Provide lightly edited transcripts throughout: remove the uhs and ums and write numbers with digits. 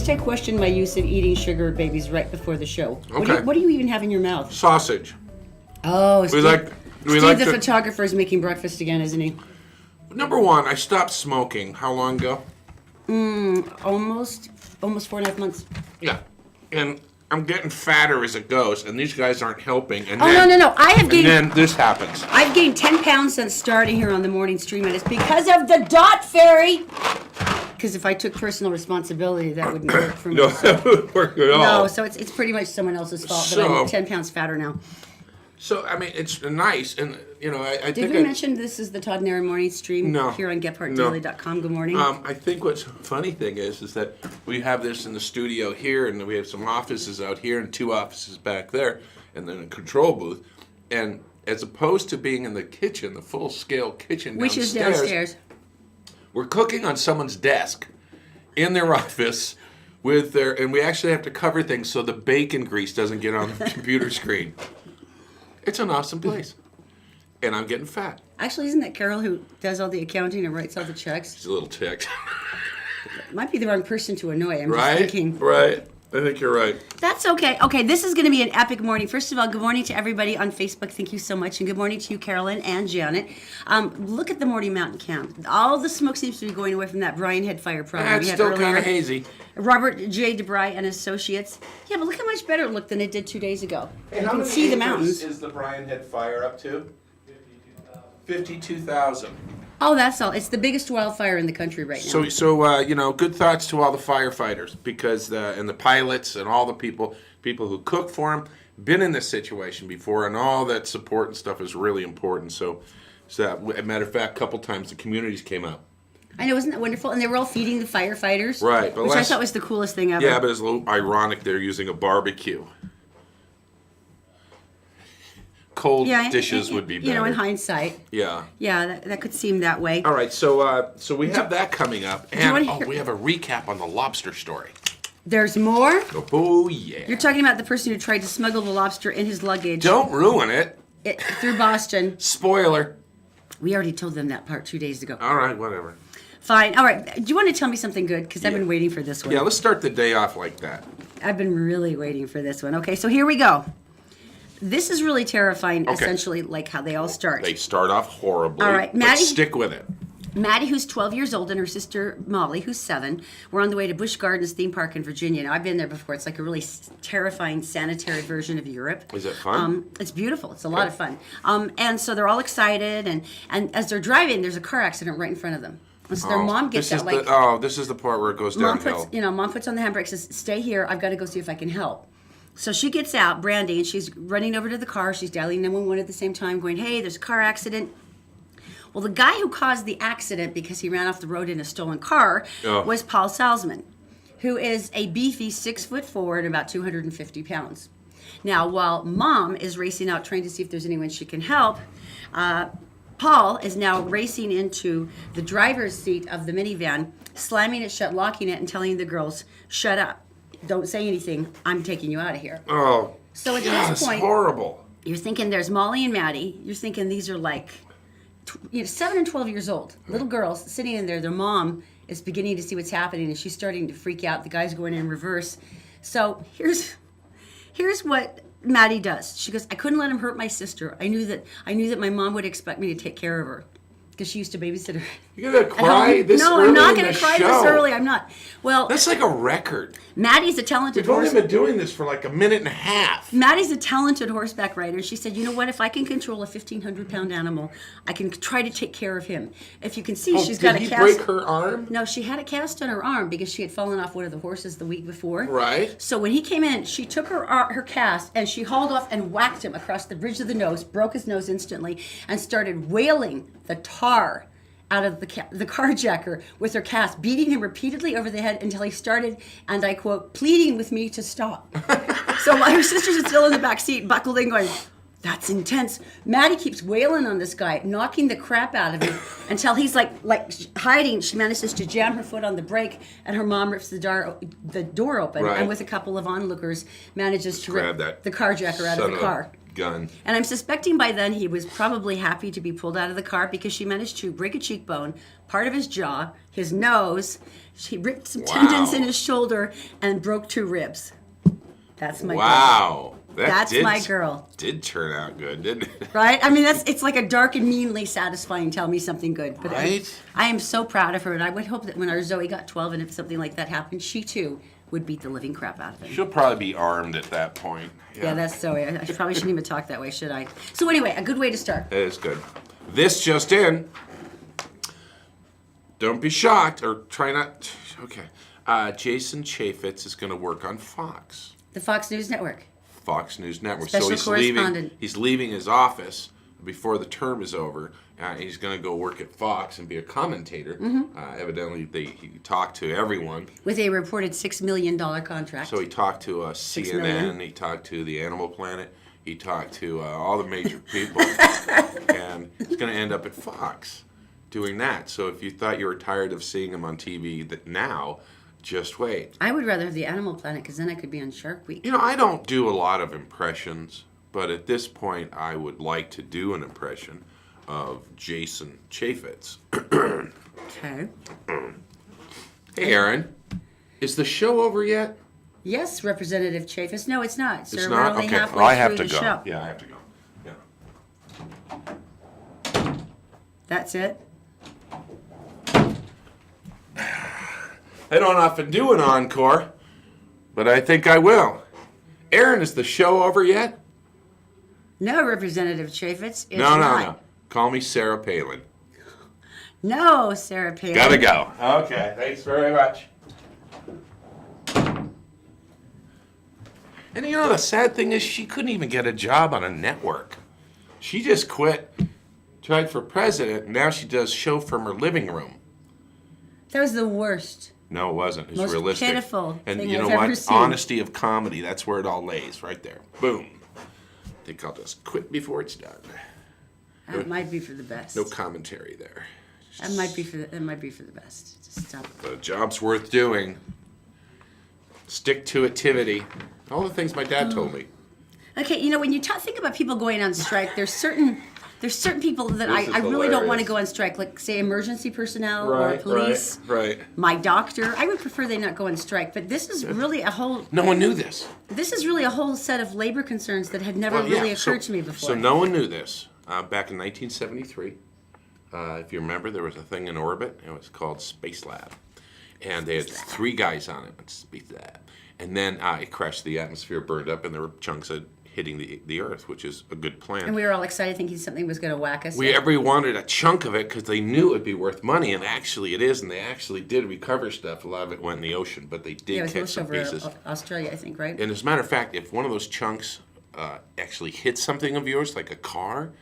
First, I questioned my use of eating sugar babies right before the show. Okay. What do you even have in your mouth? Sausage. Oh, We Steve, like Steve the to, photographer is making breakfast again, isn't he? Number one, I stopped smoking. How long ago? Almost 4.5 months. Yeah. And I'm getting fatter as it goes, and these guys aren't helping. And Oh, then, no. I have gained. And then this happens. I've gained 10 pounds since starting here on the morning stream, and it's because of the dot fairy. Because if I took personal responsibility, that wouldn't work for me. No, that wouldn't work at all. No, so it's pretty much someone else's fault that So- I'm 10 pounds fatter now. So, I mean, it's nice, and, you know, I Did think we mention this is the Todd and Erin morning stream No. here on GetPartDaily.com? Good morning. I think what's funny thing is that we have this in the studio here, and we have some offices out here and 2 offices back there, and then a control booth. And as opposed to being in the kitchen, the full-scale kitchen Which is downstairs. we're cooking on someone's desk in their office with their, and we actually have to cover things so the bacon grease doesn't get on the computer screen. It's an awesome place. And I'm getting fat. Actually, isn't that Carol who does all the accounting and writes all the checks? She's a little ticked. Might be the wrong person to annoy. I'm Right? just thinking. Right. I think you're right. That's okay. Okay, this is going to be an epic morning. First of all, good morning to everybody on Facebook. Thank you so much. And good morning to you, Carolyn and Janet. Look at the Morty Mountain Camp. All the smoke seems to be going away from that Brian Head Fire program It's we had still earlier. kind of hazy. Robert J. DeBry and Associates. Yeah, but look how much better it looked than it did 2 days ago. You can see the mountains. Is the Brian Head Fire up to? 52,000. Oh, that's all. It's the biggest wildfire in the country right now. So you know, good thoughts to all the firefighters because and the pilots and all the people who cook for them, been in this situation before, and all that support and stuff is really important. So as a matter of fact, a couple times the communities came out. I know, isn't that wonderful? And they were all feeding the firefighters. Right. Which I thought was the coolest thing ever. Yeah, but it's a little ironic they're using a barbecue. Cold dishes would be better. You know, in hindsight. Yeah. Yeah, that could seem that way. All right, so we have that coming up, you wanna and hear- we have a recap on the lobster story. There's more? Oh yeah. You're talking about the person who tried to smuggle the lobster in his luggage Don't ruin it. through Boston. Spoiler. We already told them that part 2 days ago. All right, whatever. Fine. All right. Do you want to tell me something good? Because I've been waiting for this one. Yeah, let's start the day off like that. I've been really waiting for this one. Okay, so here we go. This is really terrifying, essentially, like how they all start. They start off horribly. All right, but Maddie- stick with it. Maddie, who's 12 years old, and her sister Molly, who's 7, were on the way to Busch Gardens theme park in Virginia. Now, I've been there before. It's like a really terrifying, sanitary version of Europe. Is it fun? It's beautiful. It's a lot of fun. And so they're all excited, and as they're driving, there's a car accident right in front of them. And so their mom gets out, like... this is the part where it goes Mom downhill. puts on the handbrake, says, "Stay here. I've got to go see if I can help." So she gets out, Brandy, and she's running over to the car. She's dialing 911 at the same time, going, "Hey, there's a car accident." Well, the guy who caused the accident because he ran off the road in a stolen car was Paul Salzman, who is a beefy 6'4" and about 250 pounds. Now, while Mom is racing out trying to see if there's anyone she can help, Paul is now racing into the driver's seat of the minivan, slamming it shut, locking it, and telling the girls, "Shut up. Don't say anything. I'm taking you out of here." Oh, So at yeah, this it's point, horrible. you're thinking there's Molly and Maddie. You're thinking these are like 7 and 12 years old. Little girls sitting in there. Their mom is beginning to see what's happening, and she's starting to freak out. The guy's going in reverse. So here's what Maddie does. She goes, "I couldn't let him hurt my sister. I knew that my mom would expect me to take care of her." Because she used to babysit her. You're gonna cry this No, early I'm not in going the to cry show. this early. I'm not. Well, That's like a record. Maddie's a talented We've only horse. been doing this for like a minute and a half. Maddie's a talented horseback rider. She said, "You know what? If I can control a 1,500-pound animal, I can try to take care of him." If you can see, she's got a Did he cast. break her arm? No, she had a cast on her arm because she had fallen off one of the horses the week before. Right. So when he came in, she took her cast and she hauled off and whacked him across the bridge of the nose, broke his nose instantly, and started wailing the tar out of the carjacker with her cast, beating him repeatedly over the head until he started, and I quote, pleading with me to stop. So while her sisters are still in the back seat, buckled in, going, "That's intense." Maddie keeps wailing on this guy, knocking the crap out of him until he's like hiding. She manages to jam her foot on the brake, and her mom rips the door open, Right. and with a couple of onlookers, manages to Grab rip that the carjacker out of son the of a car. gun. And I'm suspecting by then he was probably happy to be pulled out of the car because she managed to break a cheekbone, part of his jaw, his nose. She ripped some tendons in his shoulder and broke 2 ribs. That's my girl. Wow. That's my girl. Did turn out good, didn't it? Right? I mean, it's like a dark and meanly satisfying tell me something good. But Right? I am so proud of her, and I would hope that when our Zoe got 12 and if something like that happened, she too would beat the living crap out of him. She'll probably be armed at that point. Yeah, that's Zoe. I probably shouldn't even talk that way, should I? So anyway, a good way to start. It is good. This just in. Don't be shocked, or try not. Okay. Jason Chaffetz is going to work on Fox. The Fox News Network. Fox News Network. Special correspondent. He's leaving his office before the term is over. He's going to go work at Fox and be a commentator. Evidently, he talked to everyone. With a reported $6 million contract. So he talked to CNN. He talked to the Animal Planet. He talked to all the major people. And he's going to end up at Fox doing that. So if you thought you were tired of seeing him on TV now, just wait. I would rather have the Animal Planet because then I could be on Shark Week. You know, I don't do a lot of impressions, but at this point, I would like to do an impression of Jason Chaffetz. Okay. Hey, Erin, is the show over yet? Yes, Representative Chaffetz. No, it's not, sir. It's We're not? only Okay. halfway Well, I have through to the go. show. Yeah, I have to go. Yeah. That's it. I don't often do an encore, but I think I will. Erin, is the show over yet? No, Representative Chaffetz. It's No. not. Call me Sarah Palin. No, Sarah Palin. Gotta go. Okay, thanks very much. And you know, the sad thing is she couldn't even get a job on a network. She just quit, tried for president, and now she does show from her living room. That was the worst. No, it wasn't. It's Most realistic. pitiful And thing you know I've ever what? seen. Honesty of comedy, that's where it all lays, right there. Boom. I think I'll just quit before it's done. That might be for the best. No commentary there. That might be for the best. Just stop. The job's worth doing. Stick to activity. All the things my dad told me. Okay, you know when you think about people going on strike, there's certain people that This is I really don't want to hilarious. go on strike, like say emergency personnel or police. Right. My doctor. I would prefer they not go on strike, but this is really a whole. No one knew this. This is really a whole set of labor concerns that had never really occurred to me before. So no one knew this. Back in 1973, if you remember, there was a thing in orbit. It was called Space Lab. And they had 3 guys on it on Space Lab. And then it crashed the atmosphere, burned up, and there were chunks of hitting the Earth, which is a good plan. And we were all excited thinking something was going to whack us. Everyone wanted a chunk of it because they knew it would be worth money, and actually it is, and they actually did recover stuff. A lot of it went in the ocean, but they it did was catch most some over pieces. Australia, I think, right? And as a matter of fact, if one of those chunks actually hit something of yours, like a car,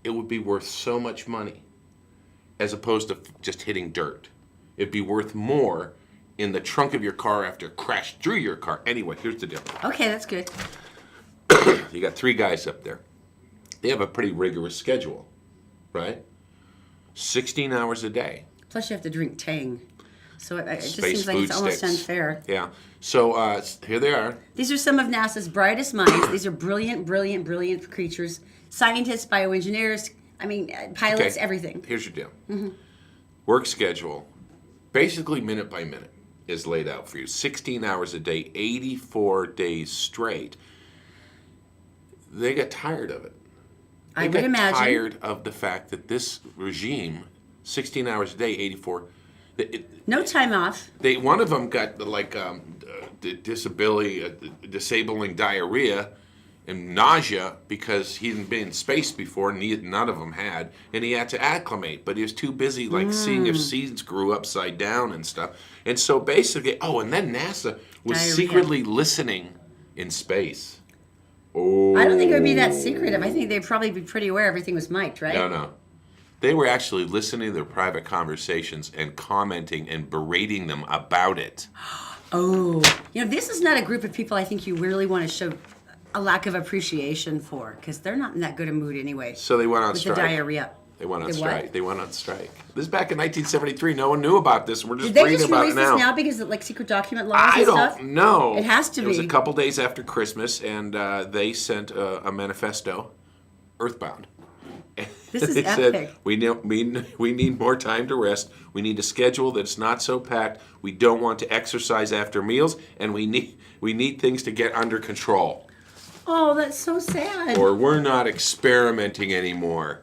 it would be worth so much money as opposed to just hitting dirt. It'd be worth more in the trunk of your car after it crashed through your car. Anyway, here's the deal. Okay, that's good. You got 3 guys up there. They have a pretty rigorous schedule, right? 16 hours a day. Plus, you have to drink Tang. So it just Space seems like food it's almost sticks. unfair. Yeah. So here they are. These are some of NASA's brightest minds. These are brilliant, brilliant, brilliant creatures. Scientists, bioengineers, pilots, Okay. everything. Here's your deal. Work schedule, basically minute by minute, is laid out for you. 16 hours a day, 84 days straight. They got tired of it. I They would got imagine. tired of the fact that this regime, 16 hours a day, 84. No time off. One of them got disabling diarrhea and nausea because he hadn't been in space before, and none of them had, and he had to acclimate. But he was too busy seeing if seeds grew upside down and stuff. And so basically, and then NASA was Diarrhea. secretly listening in space. Oh, I don't think it would be that secretive. I think they'd probably be pretty aware everything was mic'd, right? No. They were actually listening to their private conversations and commenting and berating them about it. Oh. This is not a group of people I think you really want to show a lack of appreciation for, because they're not in that good a mood anyway. So they went on with strike. the diarrhea. They went on They strike. what? They went on strike. This is back in 1973. No one knew about this. We're just Did they reading just about release it now. this now because of like secret document laws I and stuff? don't know. It has to It was be. a couple days after Christmas, and they sent a manifesto, Earthbound. This is they epic. said, we need more time to rest. We need a schedule that's not so packed. We don't want to exercise after meals, and we need things to get under control. Oh, that's so sad. Or we're not experimenting anymore.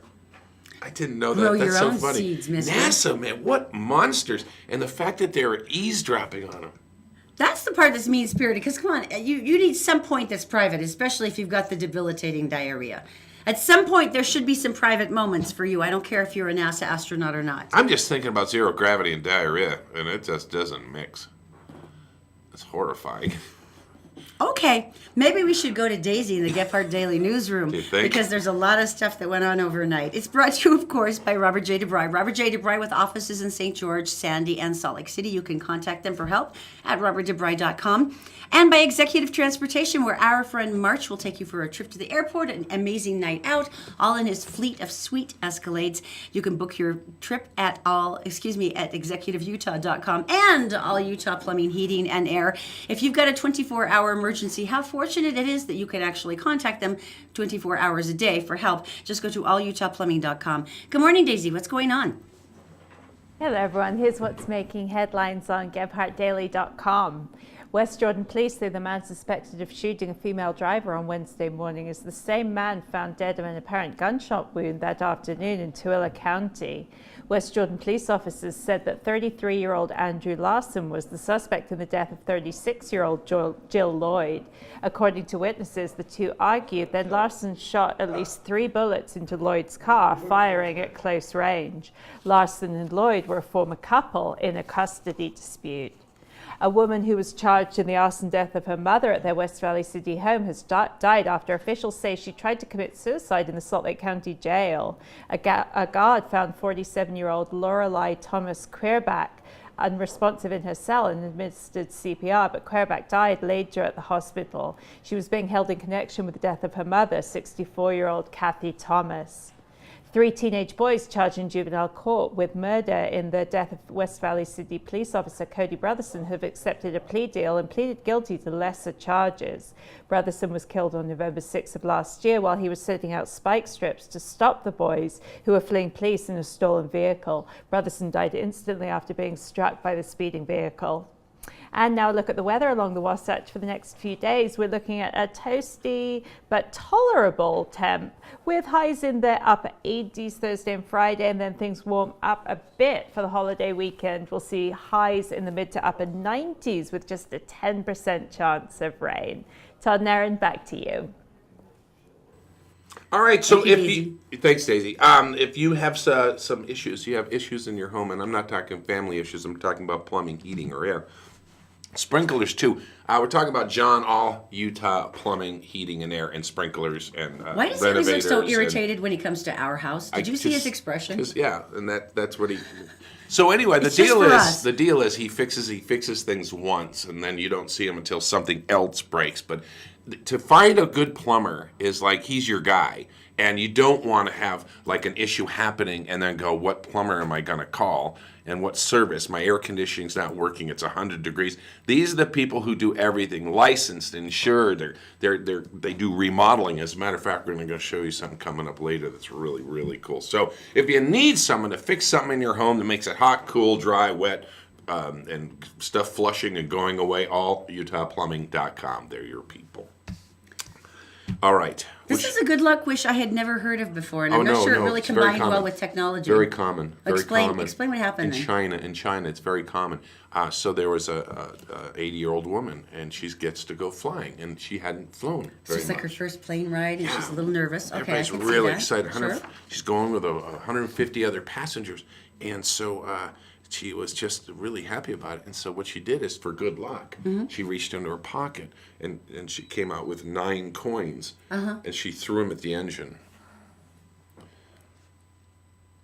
I didn't know that. Grow That's your so own funny. seeds, mister. NASA, man, what monsters! And the fact that they were eavesdropping on them. That's the part that's mean-spirited, because come on, you need some point that's private, especially if you've got the debilitating diarrhea. At some point, there should be some private moments for you. I don't care if you're a NASA astronaut or not. I'm just thinking about zero gravity and diarrhea, and it just doesn't mix. It's horrifying. Okay, maybe we should go to Daisy in the Gephardt Daily Newsroom, Do you think? because there's a lot of stuff that went on overnight. It's brought to you, of course, by Robert J. DeBry. Robert J. DeBry with offices in St. George, Sandy, and Salt Lake City. You can contact them for help at robertdebry.com. And by Executive Transportation, where our friend March will take you for a trip to the airport, an amazing night out, all in his fleet of sweet Escalades. You can book your trip at executiveutah.com and All Utah Plumbing, Heating, and Air. If you've got a 24-hour emergency, how fortunate it is that you can actually contact them 24 hours a day for help. Just go to allutahplumbing.com. Good morning, Daisy. What's going on? Hello everyone, here's what's making headlines on GephardtDaily.com. West Jordan police say the man suspected of shooting a female driver on Wednesday morning is the same man found dead of an apparent gunshot wound that afternoon in Tooele County. West Jordan police officers said that 33-year-old Andrew Larson was the suspect in the death of 36-year-old Jill Lloyd. According to witnesses, the two argued, then Larson shot at least 3 bullets into Lloyd's car, firing at close range. Larson and Lloyd were a former couple in a custody dispute. A woman who was charged in the arson death of her mother at their West Valley City home has died after officials say she tried to commit suicide in the Salt Lake County jail. A guard found 47-year-old Lorelei Thomas Queerback unresponsive in her cell and administered CPR, but Queerback died later at the hospital. She was being held in connection with the death of her mother, 64-year-old Kathy Thomas. 3 teenage boys charged in juvenile court with murder in the death of West Valley City police officer Cody Brotherson have accepted a plea deal and pleaded guilty to lesser charges. Brotherson was killed on November 6th of last year while he was setting out spike strips to stop the boys who were fleeing police in a stolen vehicle. Brotherson died instantly after being struck by the speeding vehicle. And now look at the weather along the Wasatch for the next few days. We're looking at a toasty but tolerable temp with highs in the upper 80s Thursday and Friday, and then things warm up a bit for the holiday weekend. We'll see highs in the mid to upper 90s with just a 10% chance of rain. Todd and Erin, back to you. All right, so Thanks, Daisy. If you have some issues, you have issues in your home, and I'm not talking family issues, I'm talking about plumbing, heating, or air. Sprinklers too. We're talking about John All Utah Plumbing, Heating, and Air, and sprinklers and Why does he always look so renovators irritated when he comes to our house? Did you see his expression? Yeah, and that's what he. So anyway, the deal is he fixes things once, and then you don't see him until something else breaks. But to find a good plumber is like he's your guy, and you don't want to have like an issue happening and then go, what plumber am I going to call? And what service? My air conditioning's not working. It's 100 degrees. These are the people who do everything, licensed, insured. They do remodeling. As a matter of fact, we're going to show you something coming up later that's really, really cool. So if you need someone to fix something in your home that makes it hot, cool, dry, wet, and stuff flushing and going away, allutahplumbing.com. They're your people. All right. This is a good luck wish I had never heard of before, and I'm not sure it really combined well with technology. Very common. Explain what happened in China. In China, it's very common. So there was a 80-year-old woman, and she gets to go flying, and she hadn't flown very It's like her first plane ride, and she's a little nervous. Okay, everybody's I can really see that. excited. Sure. She's going with 150 other passengers, and so she was just really happy about it. And so what she did is, for good luck, she reached into her pocket and she came out with 9 coins, and she threw them at the engine.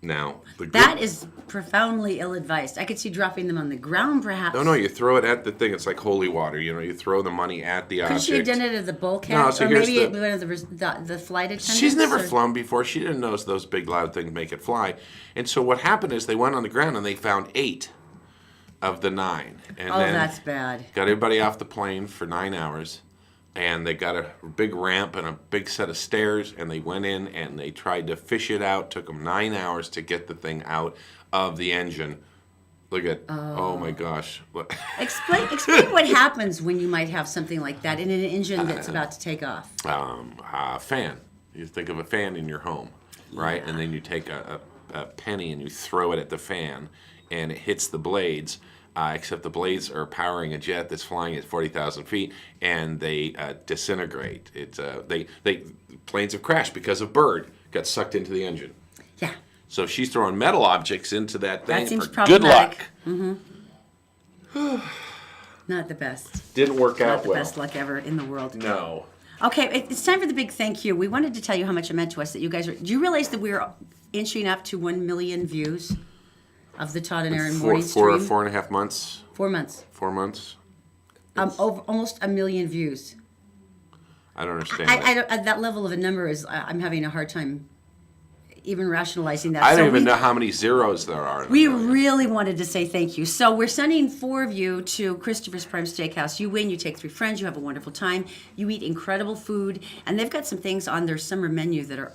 Now, That is profoundly ill-advised. I could see dropping them on the ground, perhaps. No, you throw it at the thing. It's like holy water. You throw the money at the object. Could she have done it at the bulkhead? No, so or here's maybe one of the flight attendants? She's never flown before. She didn't know those big loud things make it fly. And so what happened is they went on the ground and they found 8 of the 9. And then that's bad. Got everybody off the plane for 9 hours. And they got a big ramp and a big set of stairs, and they went in and they tried to fish it out. Took them 9 hours to get the thing out of the engine. Look at, oh my gosh. Explain what happens when you might have something like that in an engine that's about to take off. A fan. You think of a fan in your home, right? And then you take a penny and you throw it at the fan, and it hits the blades. Except the blades are powering a jet that's flying at 40,000 feet, and they disintegrate. Planes have crashed because of bird got sucked into the engine. Yeah. So she's throwing metal objects into that thing. That seems for good luck. problematic. Mm-hmm. Not the best. Didn't work out Not the well. best luck ever in the world. No. Okay, it's time for the big thank you. We wanted to tell you how much it meant to us that you guys are. Do you realize that we're inching up to 1 million views of the Todd and Erin morning stream? 4.5 months. 4 months. 4 months. Over almost 1 million views. I don't understand. At that level of a number is I'm having a hard time even rationalizing that. I don't even know how many zeros there are. We really wanted to say thank you. So we're sending 4 of you to Christopher's Prime Steakhouse. You win, you take 3 friends, you have a wonderful time, you eat incredible food, and they've got some things on their summer menu that are,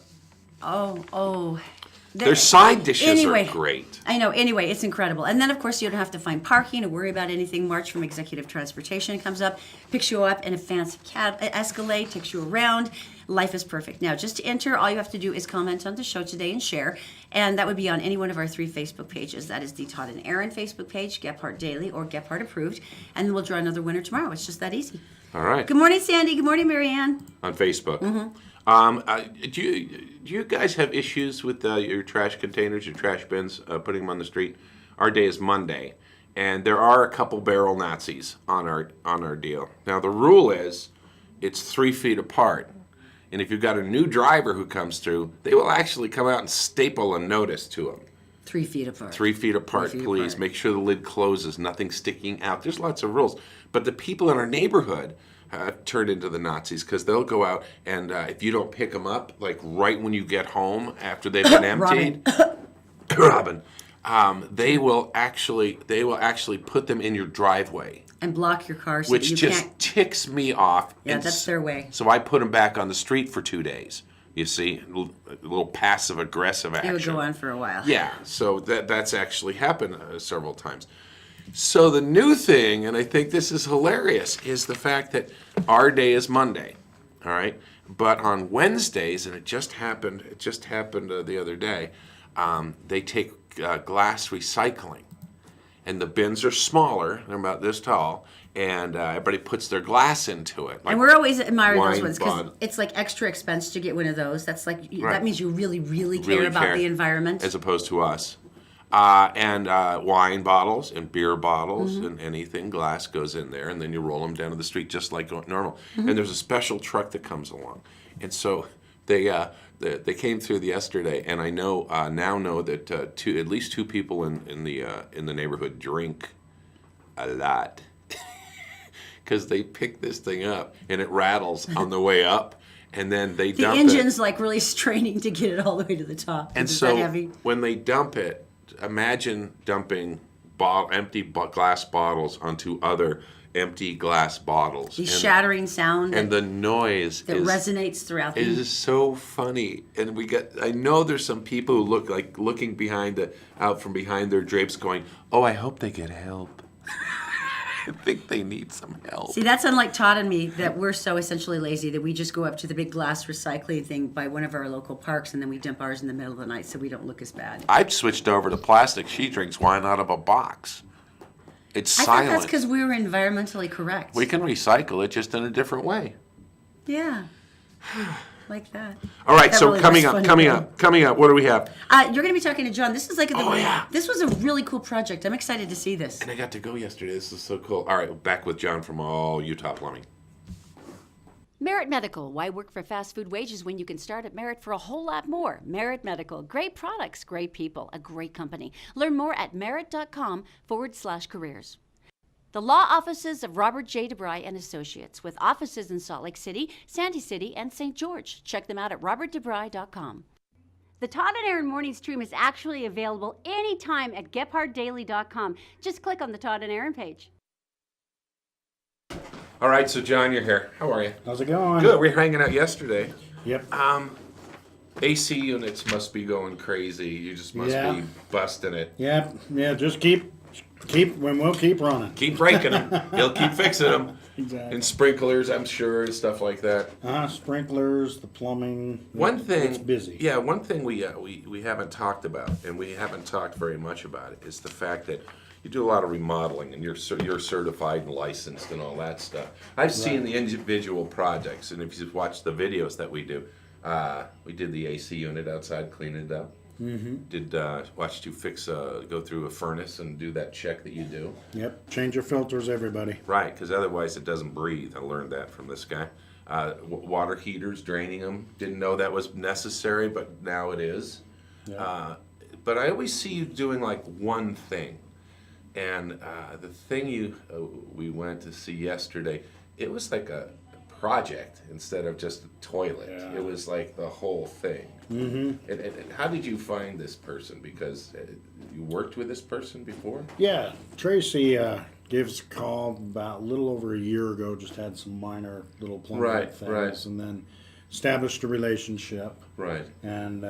Their side dishes are great. I know. Anyway, it's incredible. And then, of course, you don't have to find parking or worry about anything. March from Executive Transportation comes up, picks you up in a fancy Escalade, takes you around. Life is perfect. Now, just to enter, all you have to do is comment on the show today and share. And that would be on any one of our 3 Facebook pages. That is the Todd and Erin Facebook page, Gephardt Daily, or Gephardt Approved. And we'll draw another winner tomorrow. It's just that easy. All right. Good morning, Sandy. Good morning, Marianne. On Facebook. Mm-hmm. Do you guys have issues with your trash containers, your trash bins, putting them on the street? Our day is Monday, and there are a couple barrel Nazis on our deal. Now the rule is it's 3 feet apart, and if you've got a new driver who comes through, they will actually come out and staple a notice to them. 3 feet apart. 3 feet apart, 3 feet please. apart. Make sure the lid closes, nothing sticking out. There's lots of rules, but the people in our neighborhood turned into the Nazis because they'll go out and if you don't pick them up, like right when you get home after they've been emptied, Robin, they will actually put them in your driveway And block your car so which that you just can't. ticks me off. Yeah, And that's their way. So I put them back on the street for 2 days. You see, a little passive aggressive action. It would go on for a while. Yeah, so that's actually happened several times. So the new thing, and I think this is hilarious, is the fact that our day is Monday, all right? But on Wednesdays, and it just happened the other day, they take glass recycling. And the bins are smaller, they're about this tall, and everybody puts their glass into it. Like And we're always admiring those wine ones because bottle. it's like extra expense to get one of those. That's like Right. that means you really, really care Really about care, the environment. as opposed to us. And wine bottles and beer bottles Mm-hmm. and anything, glass goes in there, and then you roll them down to the street just like normal. Mm-hmm. And there's a special truck that comes along. And so they came through yesterday, and I know now know that at least 2 people in the neighborhood drink a lot because they pick this thing up and it rattles on the way up. And then they the dump engine's like really straining to get it all the way to the top. And It's so that heavy. when they dump it, imagine dumping empty glass bottles onto other empty glass bottles. The shattering sound And the noise that resonates throughout the is so funny. And I know there's some people who look like looking out from behind their drapes going, oh, I hope they get help. I think they need some help. See, that's unlike Todd and me, that we're so essentially lazy that we just go up to the big glass recycling thing by one of our local parks and then we dump ours in the middle of the night so we don't look as bad. I've switched over to plastic. She drinks wine out of a box. It's I silent. thought that's because we were environmentally correct. We can recycle it just in a different way. Yeah. Like that. All right, That so really coming was up, funny, coming up, what do we have? You're going to be talking to John. This is like yeah. This was a really cool project. I'm excited to see this. And I got to go yesterday. This is so cool. All right, back with John from All Utah Plumbing. Merit Medical. Why work for fast food wages when you can start at Merit for a whole lot more? Merit Medical. Great products, great people, a great company. Learn more at merit.com/careers. The law offices of Robert J. DeBry and Associates, with offices in Salt Lake City, Sandy City, and St. George. Check them out at robertdebry.com. The Todd and Erin morning stream is actually available anytime at gephardtdaily.com. Just click on the Todd and Erin page. All right, so John, you're here. How are you? How's it going? Good. We were hanging out yesterday. Yep. AC units must be going crazy. You just must be busting it. Yep. Yeah. Just keep. We'll keep running. Keep breaking them. He'll keep fixing them. Exactly. And sprinklers, I'm sure, and stuff like that. Sprinklers, the plumbing. One thing. It's busy. Yeah. One thing we haven't talked about, and we haven't talked very much about it, is the fact that you do a lot of remodeling, and you're certified and licensed and all that stuff. I've seen the individual projects, and if you've watched the videos that we do, we did the AC unit outside, cleaning it up. Mm-hmm. Watched you go through a furnace and do that check that you do. Yep. Change your filters, everybody. Right, because otherwise it doesn't breathe. I learned that from this guy. Water heaters, draining them. Didn't know that was necessary, but now it is. Yep. But I always see you doing like one thing. And the thing we went to see yesterday, it was like a project instead of just a toilet. Yeah. It was like the whole thing. Mm-hmm. And how did you find this person? Because you worked with this person before? Yeah. Tracy gave us a call about a little over a year ago, just had some minor little plumbing things, and then established a relationship. Right. And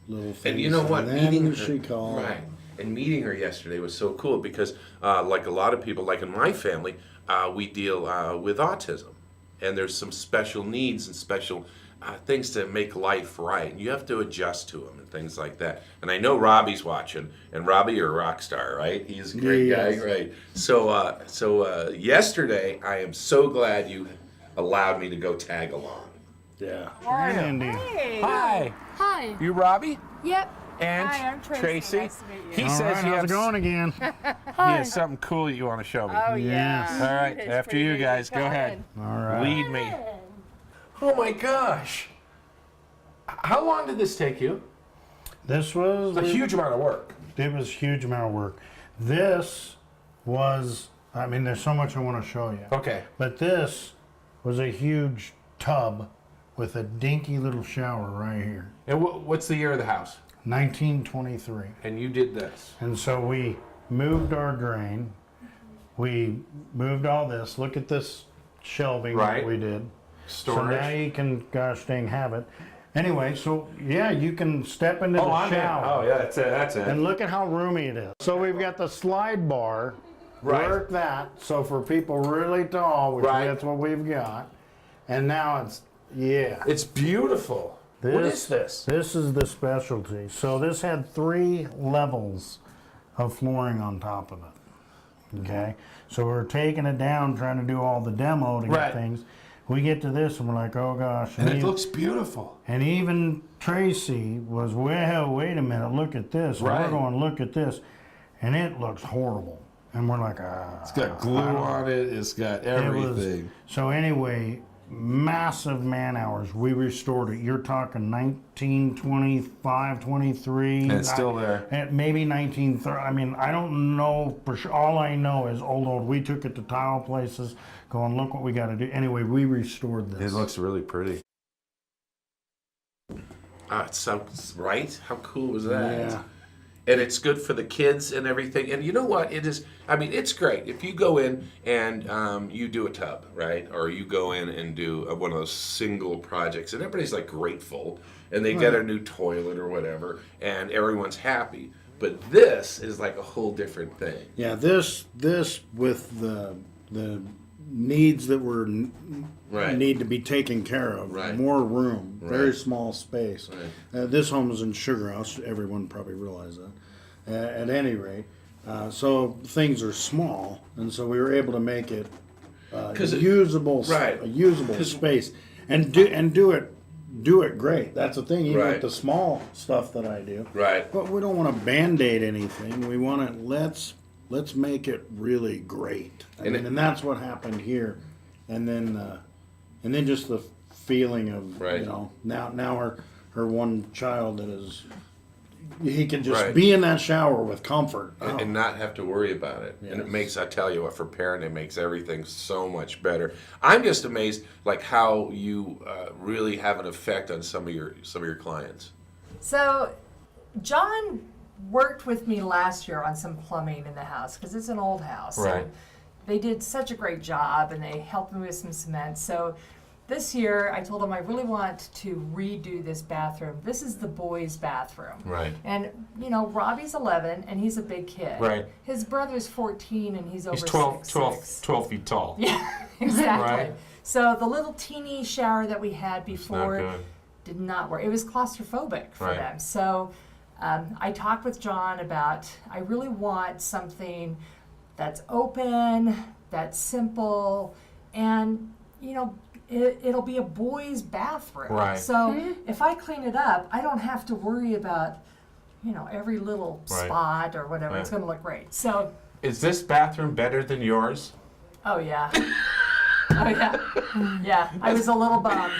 little things. And you know what? And then she called. Right. And meeting her yesterday was so cool because, like a lot of people, like in my family, we deal with autism. And there's some special needs and special things to make life right. And you have to adjust to them and things like that. And I know Robbie's watching. And Robbie, you're a rock star, right? He's a great guy, right? So yesterday, I am so glad you allowed me to go tag along. Yeah. Hi, Andy. Hey. Hi. Hi. You Robbie? Yep. And Hi, I'm Tracy. Nice to meet you. He says right, he how's has, it going again? he has something cool that you want to show me. Oh, yeah. Yes. All right, It's after pretty you neat. guys, go Come ahead. in. All right. Lead me. Oh my gosh. How long did this take you? This was It's a huge amount of work. It was a huge amount of work. This was, I mean, there's so much I want to show you. Okay. But this was a huge tub with a dinky little shower right here. And what's the year of the house? 1923. And you did this. And so we moved our drain. We moved all this. Look at this shelving Right. that we did. Storage. So now you can, gosh dang, have it. Anyway, so yeah, you can step into the I'm in. shower. Oh, yeah, that's it. That's it. And look at how roomy it is. So we've got the slide bar. Right. Work that. So for people really tall, which Right. that's what we've got. And now it's, yeah. It's beautiful. What is this? This is the specialty. So this had 3 levels of flooring on top of it. Okay? So we're taking it down, trying to do all the demo to get Right. things. We get to this and we're like, oh gosh. And it looks beautiful. And even Tracy was, well, wait a minute, look at this. And Right. we're going, look at this. And it looks horrible. And we're like, It's got glue on it. It's got everything. So anyway, massive man hours. We restored it. You're talking 1925, 23. And it's still there. And maybe 1930. I mean, I don't know for sure. All I know is old. We took it to tile places, going, look what we got to do. Anyway, we restored this. It looks really pretty. It sounds right. How cool was that? Yeah. And it's good for the kids and everything. And you know what? It is. I mean, it's great if you go in and you do a tub, right? Or you go in and do one of those single projects, and everybody's like grateful, and they get a new toilet or whatever, and everyone's happy. But this is like a whole different thing. Yeah, this with the needs that were Right. need to be taken care of. Right. More room, very Right. small space. Right. This home is in Sugar House. Everyone probably realized that. At any rate, so things are small, and so we were able to make it usable, Right. a usable space, and do it great. That's the thing. Even Right. with the small stuff that I do. Right. But we don't want to band-aid anything. We want to let's make it really great. And that's what happened here. And then and then just the feeling of Right. you know now her one child that is he can just Right. be in that shower with comfort. And not have to worry about it. And it Yes. makes, I tell you what, for parent, it makes everything so much better. I'm just amazed, like how you really have an effect on some of your clients. So, John worked with me last year on some plumbing in the house because it's an old house. Right. And they did such a great job, and they helped me with some cement. So, this year I told him I really want to redo this bathroom. This is the boys' bathroom. Right. And you know, Robbie's 11 and he's a big kid. Right. His brother's 14 and he's over He's 12 6'6". feet tall. Yeah, exactly. Right. So the little teeny shower that we had Not before good. did not work. It was claustrophobic for Right. them. So I talked with John about I really want something that's open, that's simple, and you know, it'll be a boys' bathroom. Right. So if I clean it up, I don't have to worry about, you know, every little Right. spot or whatever. It's Right. going to look great. So, Is this bathroom better than yours? oh yeah. Oh yeah. Yeah, I was a little bummed.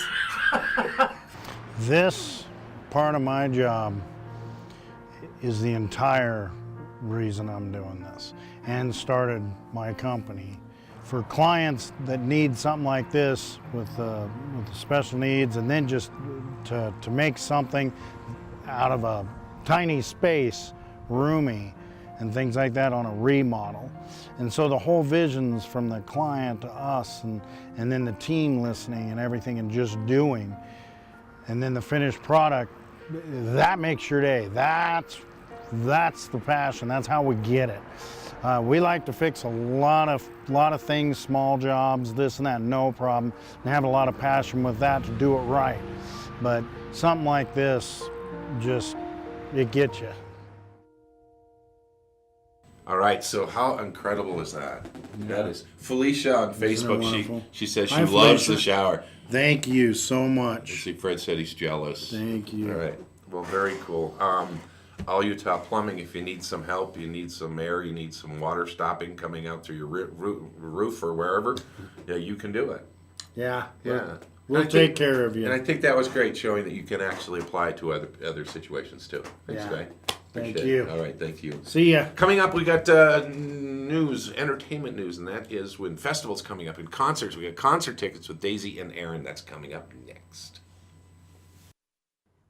This part of my job is the entire reason I'm doing this and started my company. For clients that need something like this with the special needs, and then just to make something out of a tiny space roomy and things like that on a remodel. And so the whole vision's from the client to us, and then the team listening and everything and just doing. And then the finished product, that makes your day. That's the passion. That's how we get it. We like to fix a lot of things, small jobs, this and that, no problem, and have a lot of passion with that to do it right. But something like this, just, it gets you. All right, so how incredible is that? That is Felicia on Facebook. wonderful? She says she Hi, loves Felicia. the shower. Thank you so much. See, Fred said he's jealous. Thank you. All right. Well, very cool. All Utah Plumbing, if you need some help, you need some air, you need some water stopping coming out through your roof or wherever, yeah, you can do it. Yeah. Yeah. We'll And I take think- care of you. And I think that was great, showing that you can actually apply it to other situations too. Thanks, Yeah. Guy. Thank Appreciate you. it. All right, thank you. See ya. Coming up, we got news, entertainment news, and that is when festivals coming up and concerts. We got concert tickets with Daisy and Erin. That's coming up next.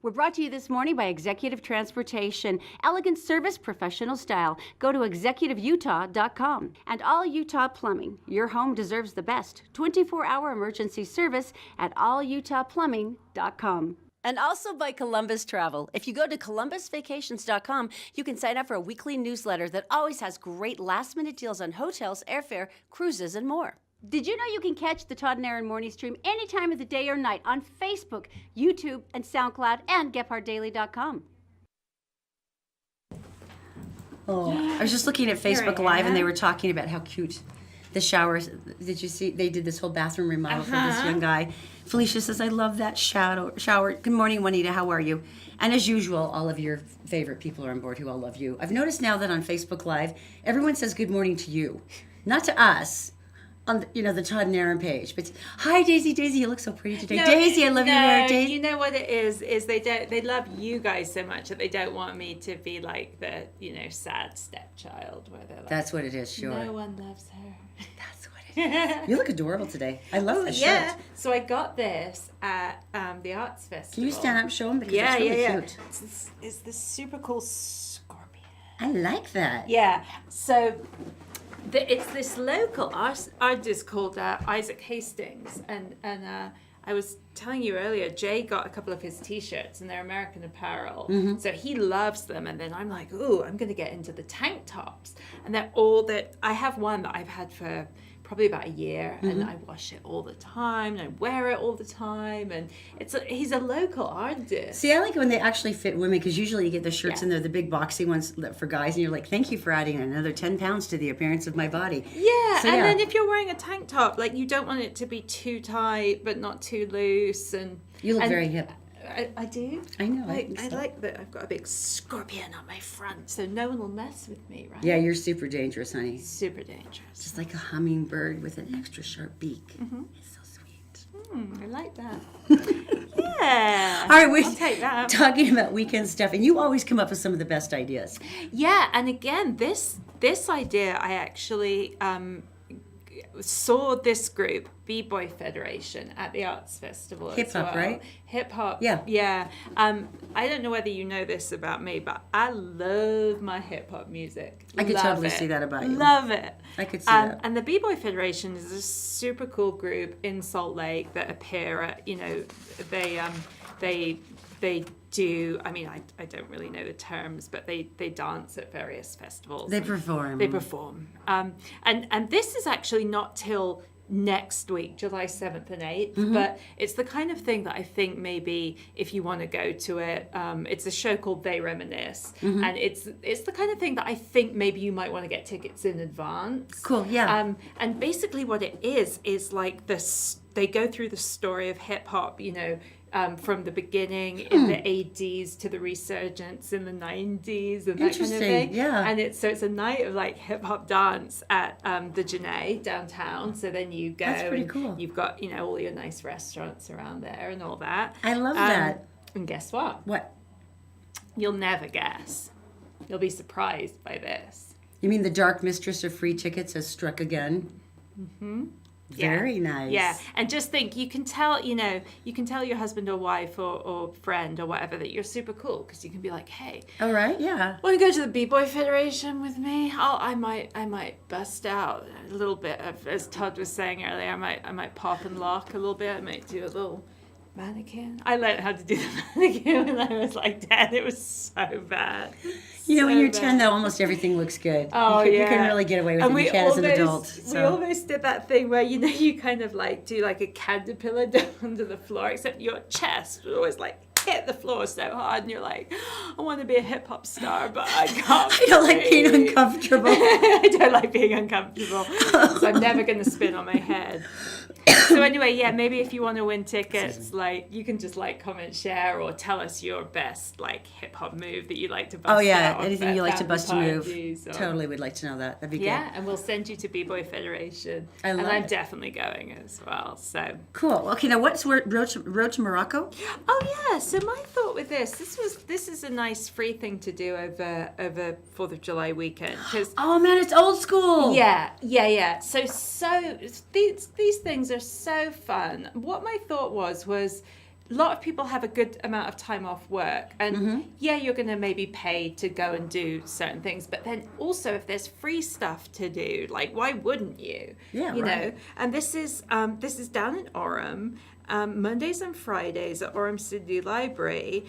We're brought to you this morning by Executive Transportation. Elegant service, professional style. Go to executiveutah.com. And All Utah Plumbing. Your home deserves the best. 24-hour emergency service at allutahplumbing.com. And also by Columbus Travel. If you go to columbusvacations.com, you can sign up for a weekly newsletter that always has great last-minute deals on hotels, airfare, cruises, and more. Did you know you can catch the Todd and Erin morning stream any time of the day or night on Facebook, YouTube, and SoundCloud, and GephardtDaily.com? Oh, I was just looking at Facebook Live, and they were talking about how cute the showers. Did you see? They did this whole bathroom remodel for this young guy. Felicia says, "I love that shower." Good morning, Juanita. How are you? And as usual, all of your favorite people are on board who all love you. I've noticed now that on Facebook Live, everyone says good morning to you, not to us. On the Todd and Erin page, but hi Daisy, you look so pretty today. Daisy, I love your hair. Daisy, You know what it is they love you guys so much that they don't want me to be like the sad stepchild where they're like, that's what it is. Sure, no one loves her. that's what it is. You look adorable today. I love this shirt. So I got this at the Arts Festival. Can you stand up and show them? Because it's really cute. It's this super cool scorpion. I like that. Yeah. So it's this local artist called Isaac Hastings, and I was telling you earlier, Jay got a couple of his T-shirts, and they're American Apparel, so he loves them. And then I'm like, ooh, I'm going to get into the tank tops, and they're all that. I have one that I've had for probably about a year, and I wash it all the time, and I wear it all the time, and he's a local artist. See, I like it when they actually fit women, because usually you get the shirts and they're the big boxy ones for guys, and you're like, thank you for adding another 10 pounds to the appearance of my body. Yeah, So, and then if you're wearing a tank top, like you don't want it to be too tight but not too loose, and You look very hip. I do. I know. I I think so. like that I've got a big scorpion on my front, so no one will mess with me, right? Yeah, you're super dangerous, honey. Super dangerous. Just like a hummingbird with an extra sharp beak. It's so sweet. I like that. Yeah. All right, we're I'll take that. talking about weekend stuff, and you always come up with some of the best ideas. Yeah, and again, this idea, I actually saw this group, B-Boy Federation, at the Arts Festival Hip as hop, well. right? Hip hop. Yeah. Yeah. I don't know whether you know this about me, but I love my hip hop music. I could Love totally it. see that about you. Love it. I could see that. And the B-Boy Federation is a super cool group in Salt Lake that appear at, they do, I mean, I don't really know the terms, but they dance at various festivals. They perform. They perform. And this is actually not till next week, July 7th and 8th, but it's the kind of thing that I think maybe if you want to go to it, it's a show called They Reminisce, and it's the kind of thing that I think maybe you might want to get tickets in advance. Cool, yeah. And basically what it is like this, they go through the story of hip hop, from the beginning in the 80s to the resurgence in the 90s and that kind of Interesting, thing. yeah. And it's a night of like hip hop dance at the Janae downtown. So then you go. That's pretty and cool. You've got all your nice restaurants around there and all that. I love that. And guess what? What? You'll never guess. You'll be surprised by this. You mean the Dark Mistress of Free Tickets has struck again? Mm-hmm. Very nice. Yeah, and just think, you can tell your husband or wife or friend or whatever that you're super cool, because you can be like, hey, All right, yeah. want to go to the B-Boy Federation with me? I might bust out a little bit of, as Todd was saying earlier, I might pop and lock a little bit. I might do a little mannequin. I learned how to do the mannequin when I was like 10. It was so bad. When So you're 10, bad. though, almost everything looks good. Oh, you yeah. can really get away with And it. we You can as an adult. We So. almost did that thing where, you kind of like do like a caterpillar down under the floor, except your chest would always like hit the floor so hard, and you're like, I want to be a hip hop star, but I can't. I don't like being breathe." uncomfortable. I don't like being uncomfortable, so I'm never going to spin on my head. So anyway, yeah, maybe if you want to win tickets, like you can just like comment, share, or tell us your best like hip hop move that you like to bust. Oh, yeah. out Anything at you like to family bust a move. parties or- Totally would like to know that. That'd be Yeah, good. and we'll send you to B-Boy Federation. I love and I'm it. definitely going as well. So, Cool. Okay, now what's Road to Morocco? oh yeah. So my thought with this is a nice free thing to do over 4th of July weekend, because Oh, man, it's old school. yeah. So these things are so fun. What my thought was a lot of people have a good amount of time off work, and yeah, you're going to maybe pay to go and do certain things, but then also if there's free stuff to do, like why wouldn't you? Yeah, you right. know. And this is down in Orem. Mondays and Fridays at Orem City Library,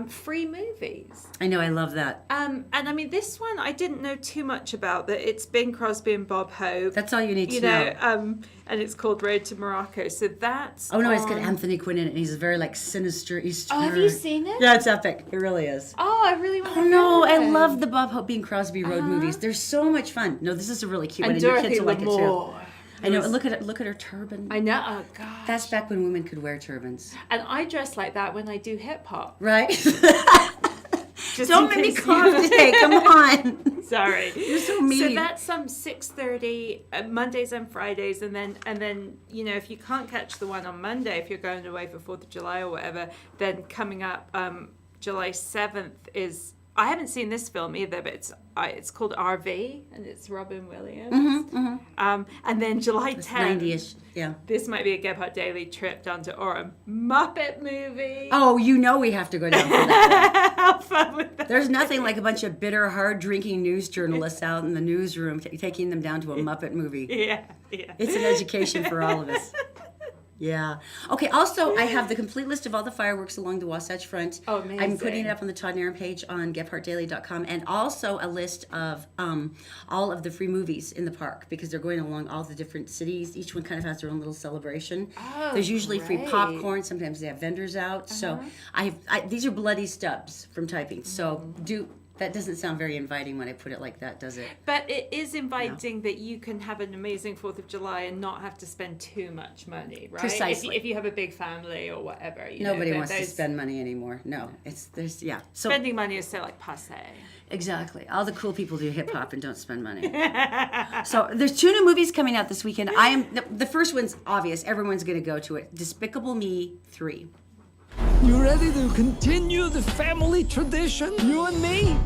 free movies. I know, I love that. And I mean, this one I didn't know too much about. That it's Bing Crosby and Bob Hope. That's all you need to know. know. And it's called Road to Morocco. So that's. Oh, no, it's got on- Anthony Quinn in it, and he's very, like, sinister Eastern. Oh, have you seen it? Yeah, it's epic. It really is. Oh, I really want to. Oh, no, I it. love the Bob Hope Bing Crosby road movies. They're so much fun. No, this is a really cute one, And and your Dorothy kids will like it, too. Lamour. I know, look at her turban. I know. Oh gosh. That's back when women could wear turbans. And I dress like that when I do hip hop. Right? Just Don't in make me case cough you- today. Come on. Sorry. You're so mean. So that's 6:30 Mondays and Fridays, and then if you can't catch the one on Monday, if you're going away for 4th of July or whatever, then coming up July 7th is. I haven't seen this film either, but it's called RV, and it's Robin Williams. And then July 10th, 90-ish, yeah. this might be a Gebhardt Daily trip down to Orem. Muppet movie. Oh, we have to go down for that. Have fun with that. There's nothing like a bunch of bitter, hard-drinking news journalists out in the newsroom taking them down to a Muppet movie. Yeah. It's an education for all of us. Yeah. Okay, also, I have the complete list of all the fireworks along the Wasatch Front. Oh, amazing. I'm putting it up on the Todd and Erin page on GebhardtDaily.com, and also a list of all of the free movies in the park, because they're going along all the different cities. Each one kind of has their own little celebration. Oh, There's usually free great. popcorn. Sometimes they have vendors out. So these are bloody stubs from typing. So That doesn't sound very inviting when I put it like that, does it? But it is inviting that you can have an amazing 4th of July and not have to spend too much money, right? Precisely. If you have a big family or whatever. Nobody wants to spend money anymore. No, So spending money is so like passe. exactly. All the cool people do hip hop and don't spend money. So there's 2 new movies coming out this weekend. The first one's obvious. Everyone's going to go to it. Despicable Me 3. You ready to continue the family tradition, you and me?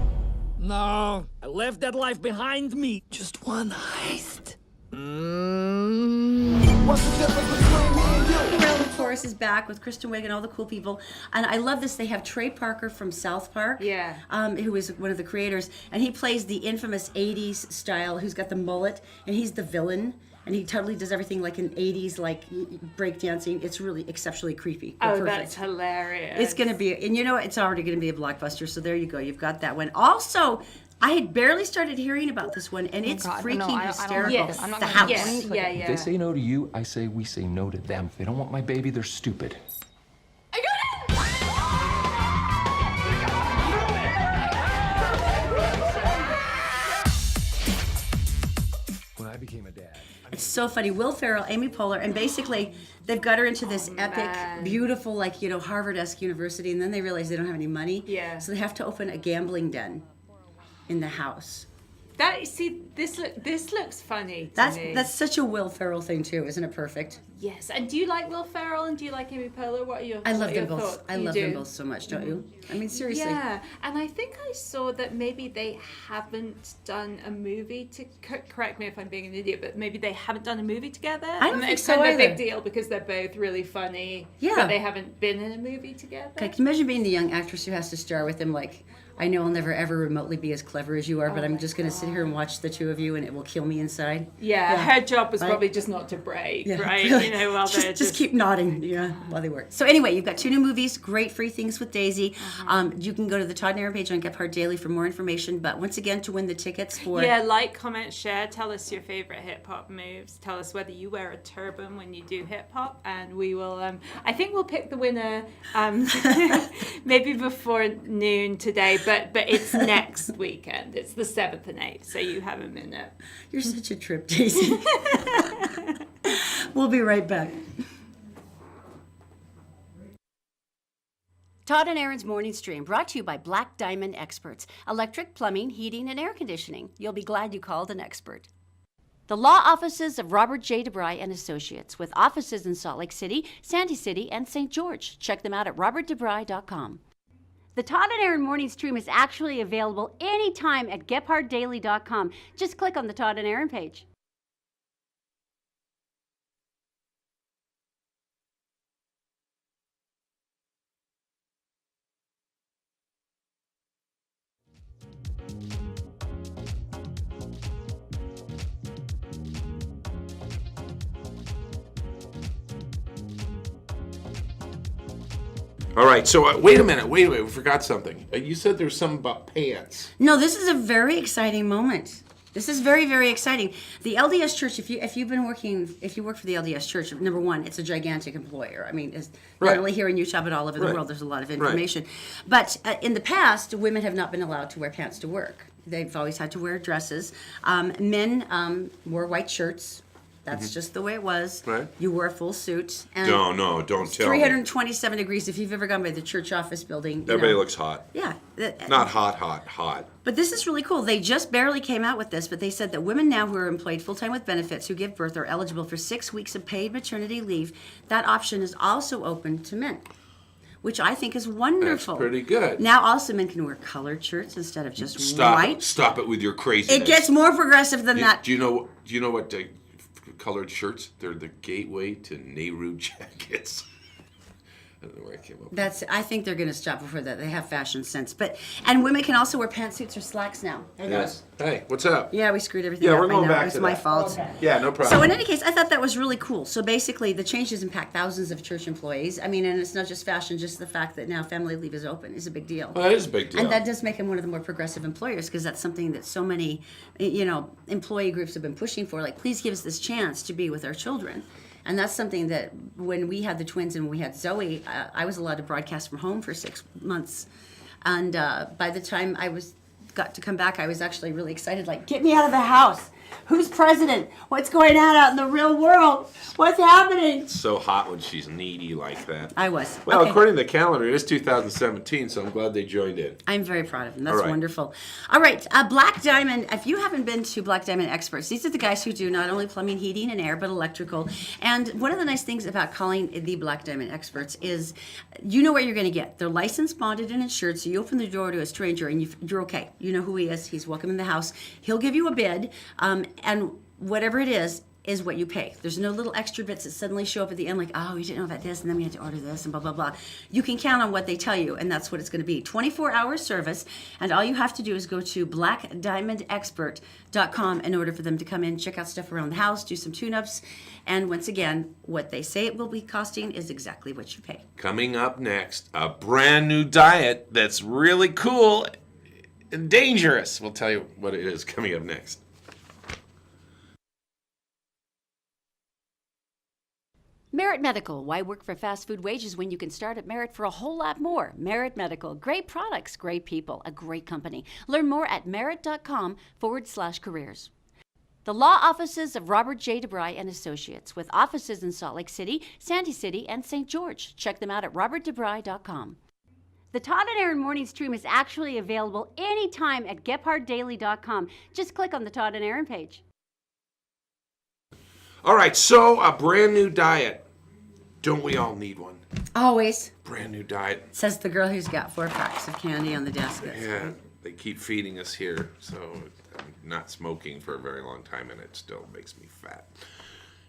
No, I left that life behind me. Just one heist. What's the difference between me and you? Carol, of course, is back with Kristen Wiig and all the cool people. And I love this. They have Trey Parker from South Park, who is one of the creators. And he plays the infamous 80s style, who's got the mullet, and he's the villain. And he totally does everything like an 80s, like breakdancing. It's really exceptionally creepy. Oh, perfect. that's hilarious. It's going to be, and it's already going to be a blockbuster. So there you go. You've got that one. Also, I had barely started hearing about this one, and it's freaking hysterical. Yes. I'm not the house. If they say no to you, I say we say no to them. If they don't want my baby, they're stupid. I got it! When I became a dad. It's so funny. Will Ferrell, Amy Poehler, and basically they've got her into this epic, beautiful, like, Harvard-esque university, and then they realize they don't have any money. Yeah. So they have to open a gambling den in the house. This looks funny to me. That's such a Will Ferrell thing too, isn't it perfect? Yes. And do you like Will Ferrell and do you like Amy Poehler? What are your I love them thoughts? both. I love them both so much, don't you? I mean, seriously. Yeah, and I think I saw that maybe they haven't done a movie to correct me if I'm being an idiot, but maybe they haven't done a movie together. I don't think it's so kind of a either. big deal because they're both really funny. Yeah. But they haven't been in a movie together. Okay, can you imagine being the young actress who has to star with him? Like, I know I'll never ever remotely be as clever as you are, but I'm just going to sit here and watch the two of you, and it will kill me inside. Yeah, her job was probably just not to break, right? While they're just keep nodding, while they work. So anyway, you've got 2 new movies, great free things with Daisy. You can go to the Todd and Erin page on Gephardt Daily for more information. But once again, to win the tickets for like, comment, share. Tell us your favorite hip hop moves. Tell us whether you wear a turban when you do hip hop, and we will. I think we'll pick the winner maybe before noon today. But it's next weekend. It's the 7th and 8th, so you have a minute. You're such a trip, Daisy. We'll be right back. Todd and Erin's Morning Stream, brought to you by Black Diamond Experts. Electric, plumbing, heating, and air conditioning. You'll be glad you called an expert. The law offices of Robert J. DeBry and Associates, with offices in Salt Lake City, Sandy City, and St. George. Check them out at robertdebry.com. The Todd and Erin Morning Stream is actually available anytime at GephartDaily.com. Just click on the Todd and Erin page. All right, so wait a minute, we forgot something. You said there's something about pants. No, this is a very exciting moment. This is very, very exciting. The LDS Church, if you work for the LDS Church, number one, it's a gigantic employer. I mean, it's not only here in Utah, but all over the world. There's a lot of information. But in the past, women have not been allowed to wear pants to work. They've always had to wear dresses. Men wore white shirts. That's just the way it was. Right. You wore a full suit. And No, don't tell me. 327 degrees. If you've ever gone by the church office building. Everybody looks hot. Yeah. Not hot. But this is really cool. They just barely came out with this, but they said that women now who are employed full-time with benefits who give birth are eligible for 6 weeks of paid maternity leave. That option is also open to men, which I think is wonderful. That's pretty good. Now also men can wear colored shirts instead of just white. Stop it with your craziness. It gets more progressive than that. Do you know what colored shirts? They're the gateway to Nehru jackets. I don't know where I came up with. I think they're going to stop before that. They have fashion sense. And women can also wear pantsuits or slacks now. Yes. Hey, what's up? Yeah, we screwed everything Yeah, up. we're going I know. back It's to my that. fault. Okay. Yeah, no problem. So in any case, I thought that was really cool. So basically, the changes impact thousands of church employees. I mean, and it's not just fashion, just the fact that now family leave is open is a big deal. Well, that is a big deal. And that does make him one of the more progressive employers because that's something that so many, employee groups have been pushing for. Like, please give us this chance to be with our children. And that's something that when we had the twins and we had Zoe, I was allowed to broadcast from home for 6 months. And by the time I was got to come back, I was actually really excited. Like, get me out of the house. Who's president? What's going on out in the real world? What's happening? It's so hot when she's needy like that. I was. Well, Okay. according to the calendar, it is 2017, so I'm glad they joined in. I'm very proud of them. That's All right. wonderful. All right, Black Diamond. If you haven't been to Black Diamond Experts, these are the guys who do not only plumbing, heating, and air, but electrical. And one of the nice things about calling the Black Diamond Experts is you know what you're going to get. They're licensed, bonded, and insured, so you open the door to a stranger and you're okay. You know who he is. He's welcome in the house. He'll give you a bid, and whatever it is what you pay. There's no little extra bits that suddenly show up at the end like, oh, you didn't know about this, and then we had to order this, and blah, blah, blah. You can count on what they tell you, and that's what it's going to be. 24-hour service, and all you have to do is go to blackdiamondexpert.com in order for them to come in, check out stuff around the house, do some tune-ups, and once again, what they say it will be costing is exactly what you pay. Coming up next, a brand new diet that's really cool and dangerous. We'll tell you what it is coming up next. Merit Medical. Why work for fast food wages when you can start at Merit for a whole lot more? Merit Medical. Great products, great people, a great company. Learn more at merit.com/careers. The law offices of Robert J. DeBry and Associates, with offices in Salt Lake City, Sandy City, and St. George. Check them out at robertdebry.com. The Todd and Erin Morning Stream is actually available anytime at gephardtdaily.com. Just click on the Todd and Erin page. All right, so a brand new diet. Don't we all need one? Always, Brand new diet. says the girl who's got 4 packs of candy on the desk. Yeah, they keep feeding us here, so I'm not smoking for a very long time, and it still makes me fat.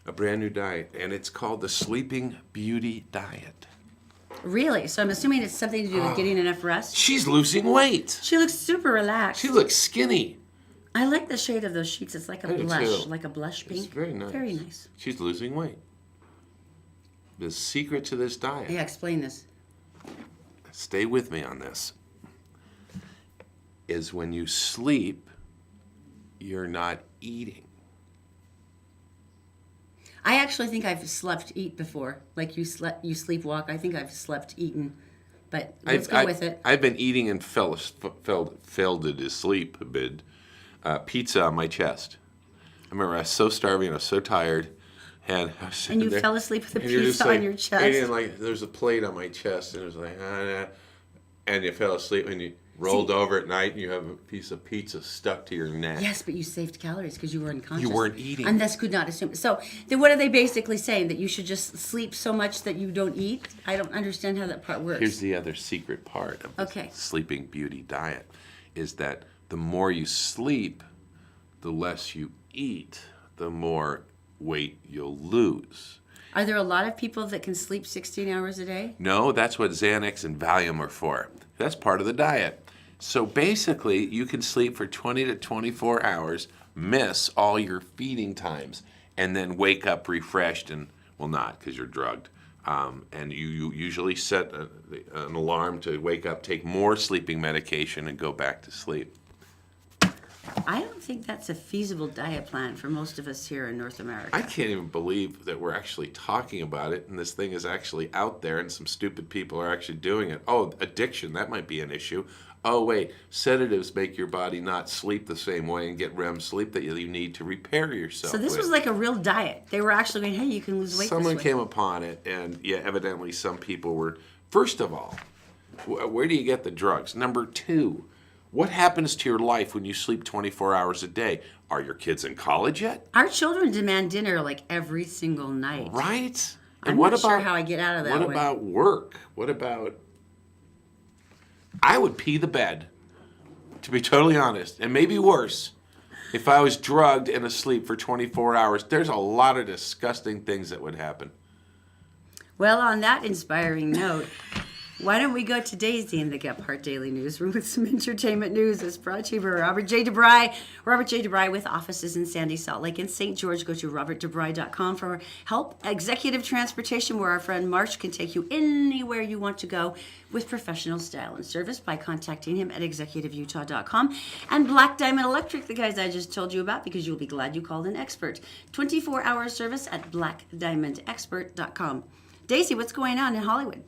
A brand new diet, and it's called the Sleeping Beauty Diet. Really? So I'm assuming it's something to do with getting enough rest? She's losing weight. She looks super relaxed. She looks skinny. I like the shade of those sheets. It's like a I do blush, too. like a blush pink. It's very nice. Very nice. She's losing weight. The secret to this diet. Yeah, explain this. Stay with me on this. Is when you sleep, you're not eating. I actually think I've slept eat before. Like you sleepwalk. I think I've slept eaten. But let's go with it. I've been eating and fell asleep a bit. Pizza on my chest. I remember I was so starving, I was so tired, and I was sitting And you there, fell asleep with a and you're just pizza like, on your chest. And like there's a plate on my chest, and it was like, and you fell asleep, and you rolled over at night, and you have a piece of pizza stuck to your neck. Yes, but you saved calories because you were unconscious. You weren't eating. And thus could not assume. So then what are they basically saying? That you should just sleep so much that you don't eat? I don't understand how that part works. Here's the other secret part of the Okay. Sleeping Beauty diet, is that the more you sleep, the less you eat, the more weight you'll lose. Are there a lot of people that can sleep 16 hours a day? No, that's what Xanax and Valium are for. That's part of the diet. So basically, you can sleep for 20 to 24 hours, miss all your feeding times, and then wake up refreshed and, well, not because you're drugged. And you usually set an alarm to wake up, take more sleeping medication, and go back to sleep. I don't think that's a feasible diet plan for most of us here in North America. I can't even believe that we're actually talking about it, and this thing is actually out there, and some stupid people are actually doing it. Oh, addiction, that might be an issue. Oh, wait, sedatives make your body not sleep the same way and get REM sleep that you need to repair yourself. So this was like a real diet. They were actually going, hey, you can lose weight Someone this way. came upon it, and yeah, evidently some people were. First of all, where do you get the drugs? Number two, what happens to your life when you sleep 24 hours a day? Are your kids in college yet? Our children demand dinner like every single night. Right? I'm And what not about sure how I get out of that What one. about work? What about? I would pee the bed, to be totally honest, and maybe worse, if I was drugged and asleep for 24 hours. There's a lot of disgusting things that would happen. Well, on that inspiring note, why don't we go to Daisy in the Gephardt Daily Newsroom with some entertainment news. It's brought to you by Robert J. DeBry. Robert J. DeBry with offices in Sandy, Salt Lake, and St. George. Go to robertdebry.com for help. Executive transportation, where our friend Marsh can take you anywhere you want to go with professional style and service by contacting him at executiveutah.com. And Black Diamond Electric, the guys I just told you about, because you'll be glad you called an expert. 24-hour service at blackdiamondexpert.com. Daisy, what's going on in Hollywood?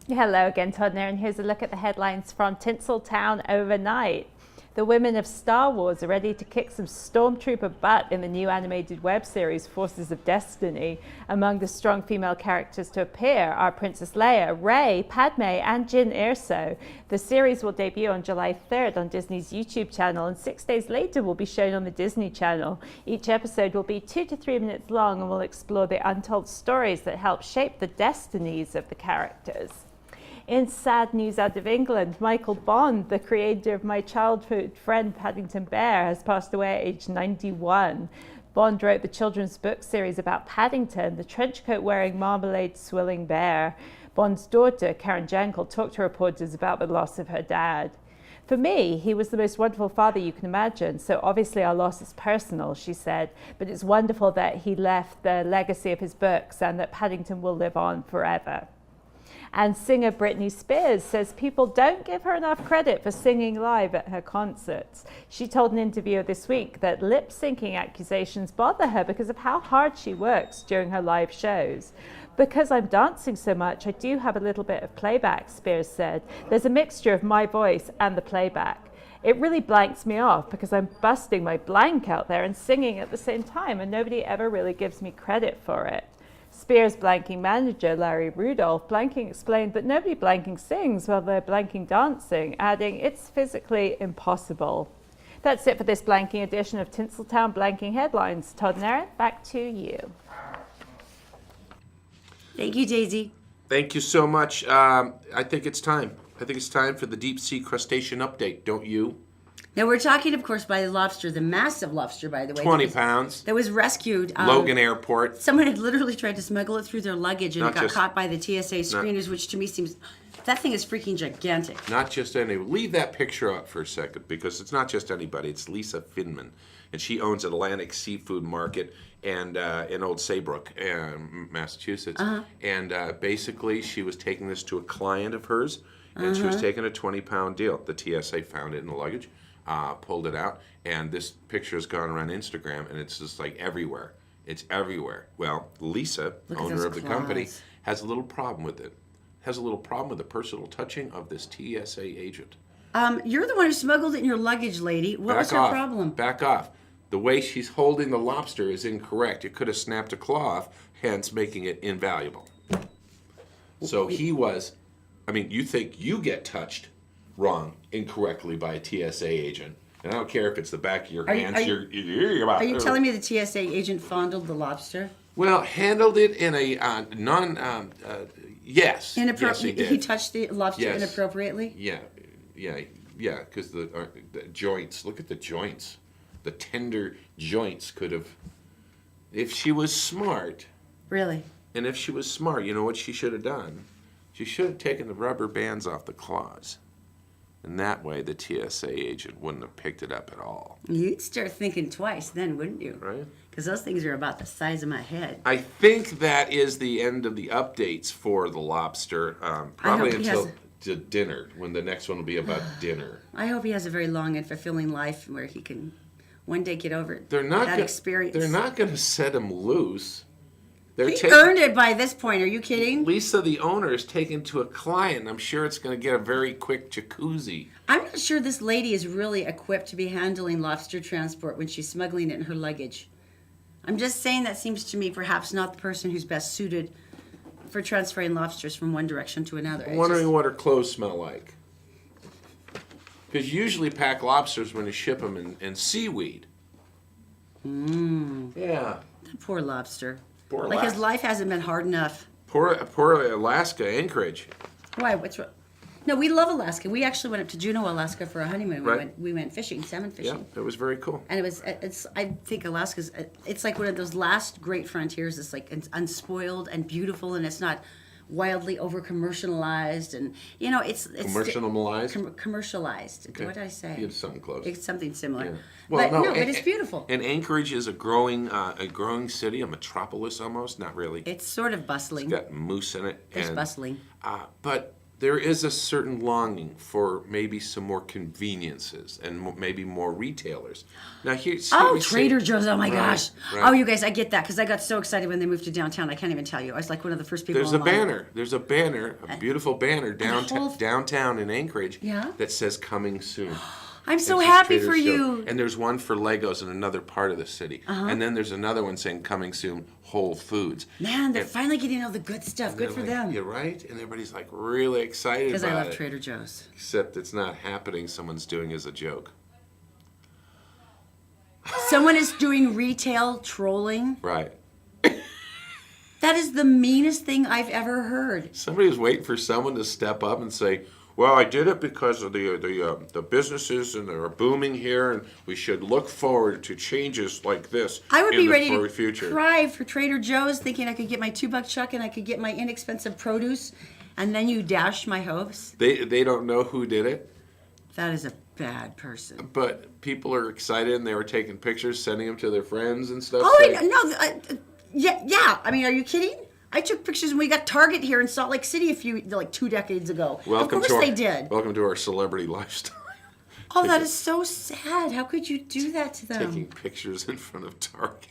Hello again, Todd and Erin. Here's a look at the headlines from Tinseltown overnight. The women of Star Wars are ready to kick some stormtrooper butt in the new animated web series Forces of Destiny. Among the strong female characters to appear are Princess Leia, Rey, Padme, and Jyn Erso. The series will debut on July 3rd on Disney's YouTube channel, and 6 days later will be shown on the Disney Channel. Each episode will be 2 to 3 minutes long and will explore the untold stories that help shape the destinies of the characters. In sad news out of England, Michael Bond, the creator of my childhood friend Paddington Bear, has passed away at age 91. Bond wrote the children's book series about Paddington, the trenchcoat-wearing, marmalade-swilling bear. Bond's daughter, Karen Jankel, talked to reporters about the loss of her dad. For me, he was the most wonderful father you can imagine, so obviously our loss is personal, she said, but it's wonderful that he left the legacy of his books and that Paddington will live on forever. And singer Britney Spears says people don't give her enough credit for singing live at her concerts. She told an interviewer this week that lip-syncing accusations bother her because of how hard she works during her live shows. Because I'm dancing so much, I do have a little bit of playback, Spears said. There's a mixture of my voice and the playback. It really blanks me off because I'm busting my blank out there and singing at the same time, and nobody ever really gives me credit for it. Spears' blanking manager, Larry Rudolph, blanking explained that nobody blanking sings while they're blanking dancing, adding, it's physically impossible. That's it for this blanking edition of Tinseltown Blanking Headlines. Todd and Erin, back to you. Thank you, Daisy. Thank you so much. I think it's time. I think it's time for the deep sea crustacean update, don't you? Now, we're talking, of course, by the lobster, the massive lobster, by the way. 20 pounds. That was rescued. Logan Airport. Someone had literally tried to smuggle it through their luggage, and it got caught by the TSA screeners, which to me seems... That thing is freaking gigantic. Not just any... Leave that picture up for a second, because it's not just anybody. It's Lisa Finman, and she owns Atlantic Seafood Market and in Old Saybrook, Massachusetts. And basically, she was taking this to a client of hers, and she was taking a 20-pound deal. The TSA found it in the luggage. Pulled it out, and this picture has gone around Instagram, and it's just like everywhere. It's everywhere. Well, Lisa, owner of the company, has a little problem with it. Has a little problem with the personal touching of this TSA agent. You're the one who smuggled it in your luggage, lady. What was her problem? Back off. The way she's holding the lobster is incorrect. It could have snapped a claw off, hence making it invaluable. So he was, I mean, you think you get touched wrong, incorrectly by a TSA agent. And I don't care if it's the back of your hands. Are you telling me the TSA agent fondled the lobster? Well, handled it in a yes. Yes, he did. He touched the lobster inappropriately? Yeah, because the joints, look at the joints. The tender joints could have, if she was smart. Really? And if she was smart, you know what she should have done? She should have taken the rubber bands off the claws. And that way, the TSA agent wouldn't have picked it up at all. You'd start thinking twice then, wouldn't you? Right. Because those things are about the size of my head. I think that is the end of the updates for the lobster. Probably until to dinner, when the next one will be about dinner. I hope he has a very long and fulfilling life where he can one day get over experience. They're not going to set him loose. He earned it by this point. Are you kidding? Lisa, the owner, is taken to a client. I'm sure it's going to get a very quick jacuzzi. I'm not sure this lady is really equipped to be handling lobster transport when she's smuggling it in her luggage. I'm just saying that seems to me perhaps not the person who's best suited for transferring lobsters from one direction to another. I'm wondering what her clothes smell like. Because you usually pack lobsters when you ship them in seaweed. Yeah. That poor lobster. Poor Alaska. His life hasn't been hard enough. Poor Alaska, Anchorage. Why? What's wrong? No, we love Alaska. We actually went up to Juneau, Alaska for a honeymoon. Right. We went fishing, salmon fishing. Yeah, it was very cool. And I think Alaska's, it's like one of those last great frontiers. It's like it's unspoiled and beautiful, and it's not wildly over commercialized, and it's commercialized. Commercialized. Okay. What did I say? You had something close. It's something similar. Yeah. Well, but it's beautiful. And Anchorage is a growing city, a metropolis almost. Not really. It's sort of bustling. It's got moose in it. It's bustling. But there is a certain longing for maybe some more conveniences and maybe more retailers. Now here's Trader Joe's! Oh my gosh! right. Oh, you guys, I get that because I got so excited when they moved to downtown. I can't even tell you. I was like one of the first people. There's online. There's a banner, a beautiful banner whole- downtown in Anchorage Yeah? that says "Coming Soon." I'm so It's happy Trader for Joe's. you. And there's one for Legos in another part of the city. And then there's another one saying "Coming Soon, Whole Foods." Man, they're And finally getting all the good stuff. Good they're for like, them. You're right, and everybody's like really excited Because about I love it. Trader Joe's. Except it's not happening. Someone's doing it as a joke. Someone is doing retail trolling. Right. That is the meanest thing I've ever heard. Somebody was waiting for someone to step up and say, "Well, I did it because of the businesses and they're booming here, and we should look forward to changes like this I would in be the ready to future." cry for Trader Joe's, thinking I could get my $2 chuck and I could get my inexpensive produce, and then you dash my hopes. They don't know who did it, That is a bad person. but people are excited and they were taking pictures, sending them to their friends and stuff. Oh, saying, no. Yeah. I mean, are you kidding? I took pictures when we got Target here in Salt Lake City 2 decades ago. Welcome of to course our, they did. Welcome to our celebrity lifestyle. Oh, that is so sad. How could you do that to them? Taking pictures in front of Target.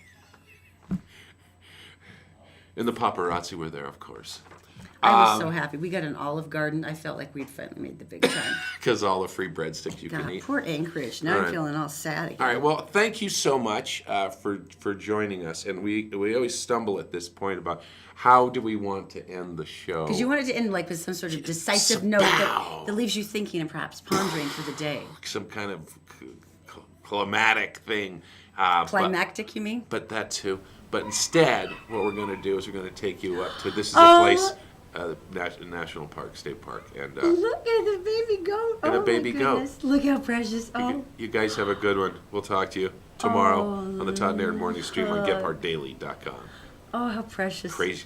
And the paparazzi were there, of course. I was so happy. We got an Olive Garden. I felt like we'd finally made the big time. Because all the free breadsticks you can God, eat. poor Anchorage. Now All I'm right. feeling all sad again. All right. Well, thank you so much for joining us. And we always stumble at this point about how do we want to end the show. Because you wanted to end like with some sort of decisive note that leaves you thinking and perhaps pondering for the day. Some kind of climatic thing. Climactic, you mean? But that too. But instead, what we're going to do is we're going to take you up to this is a place, National Park, State Park, and Look at the baby goat. And a Oh, baby my goat. goodness. Look how precious. Oh. you guys have a good one. We'll talk to you tomorrow on the Todd and Erin Morning Stream on GetPartDaily.com. Oh, how precious. Crazy.